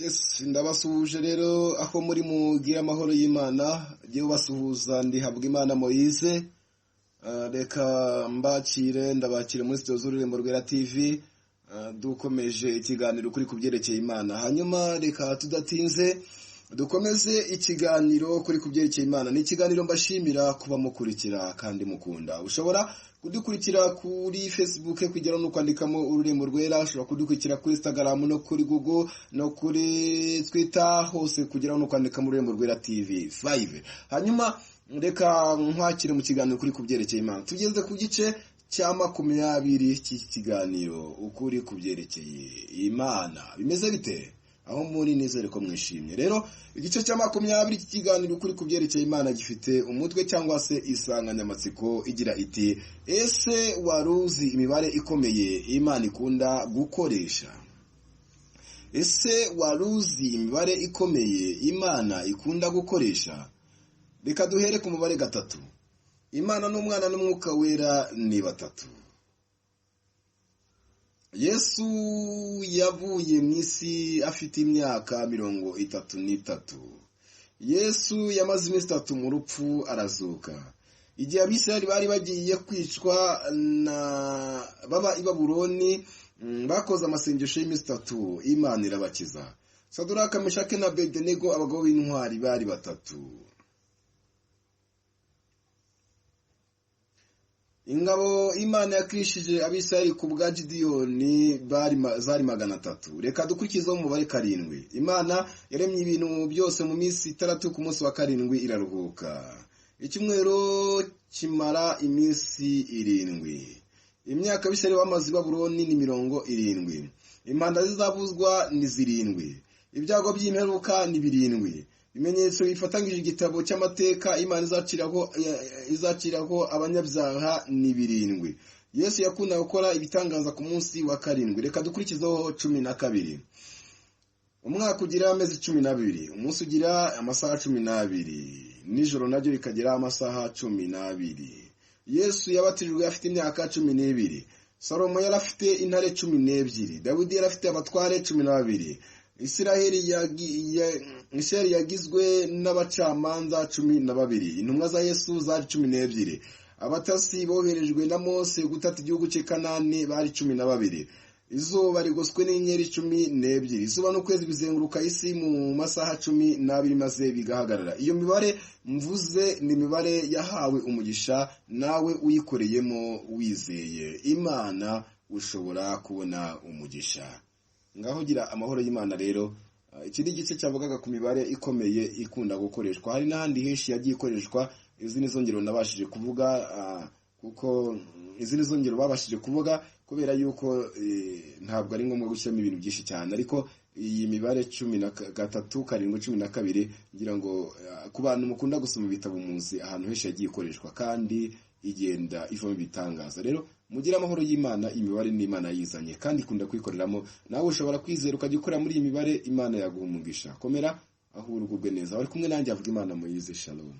Yes, ndabasuhuje rero aho muri mugira amahoro y'Imana, giye basuhuza ndi Habwimana Moise. Reka ndabakire muri studio z'Ururembo Rwera TV, dukomeje ikiganiro kuri kubyerekeye Imana. Hanyuma reka tudatinze dukomeze ikiganiro kuri kubyerekeye Imana. Ni ikiganiro mbashimira kuba mukurikira kandi mukunda. Ushobora kudukurikira kuri Facebook kugera no kwandikamo Ururembo Rwera, ushobora kudukurikira kuri Instagram no kuri Google no kuri Twitter, hose kugera no kwandikamo Ururembo Rwera TV 5. Hanyuma reka nkwakire mu kiganiro kuri kubyerekeye Imana. Tugeze ku gice cya 20 cy'ikiganiro ukuri kubyerekeye Imana. Bimeze bite? Aho muri nizere ko mwishimye. Rero igice cya 20 cy'ikiganiro kuri kubyerekeye Imana gifite umutwe cyangwa se insanganyamatsiko igira iti: ese waruzi imibare ikomeye Imana ikunda gukoresha? Ese waruzi imibare ikomeye Imana ikunda gukoresha? Reka duhere ku mubare 3. Imana n'Umwana n'Umwuka Wera ni 3. Yesu yavuye mu isi afite imyaka 33. Yesu yamaze iminsi 3 mu rupfu arazuka. Igihe Abisirayeli bari bagiye kwicwa na baba i Babuloni, bakoze amasengesho y'iminsi 3, Imana irabakiza. Saduraka, Meshaki na Abedenego, abagabo b'intwari bari 3. Ingabo Imana yakishije Abisirayeli ku bwa Gideyoni zari 300. Reka dukurikizeho umubare 7. Imana yaremye ibintu byose mu minsi 6, ku munsi wa 7 iraruhuka. Icyumweru kimara iminsi 7. Imyaka Abisirayeli bamaze i Babuloni ni 70. Impanda zizavuzwa ni 7. Ibyago by'imperuka ni 7. Ibimenyetso bifatangije igitabo cy'amateka Imana izaciraho abanyabyaha ni 7. Yesu yakunda gukora ibitangaza ku munsi wa 7. Reka dukurikizeho 12. Umwaka ugira amezi 12, umunsi ugira amasaha 12, nijoro naryo rikagira amasaha 12. Yesu yabatijwe afite imyaka 12. Salomo yari afite intare 12. Dawidi yari afite abatware 12. Isiraheli yagizwe n'abacamanza 12. Intumwa za Yesu zari 12. Abatasi boherejwe na Mose gutata igihugu cy'i Kanani bari 12. Izuba rigoswe n'inyenyeri 12. Izuba n'ukwezi bizenguruka isi mu masaha 12 maze bigahagarara. Iyo mibare mvuze ni imibare yahawe umugisha nawe uyikoreyemo wizeye Imana, ushobora kubona umugisha. Ngaho gira amahoro y'Imana. Rero iki ni igice cyavugaga ku mibare ikomeye ikunda gukoreshwa. Hari n'ahandi henshi yagiye ikoreshwa. Izi nizo ngero nabashije kuvuga, kuko izi nizo ngero babashije kuvuga kubera yuko ntabwo ari ngombwa gushyiramo ibintu byinshi cyane. Ariko iyi mibare 13, 7, 12 ngira ngo ku bantu mukunda gusoma ibitabo muzi ahantu henshi yagiye ikoreshwa kandi igenda ivamo ibitangaza. Rero mugira amahoro y'Imana. Imibare ni Imana yizanye kandi ikunda kwikoreramo. Nawe ushobora kwizera ukajya ukora muri iyi mibare, Imana yaguha umugisha. Komera aho urugubwe neza. Bari kumwe nanjye Habwimana Moise. Shalom.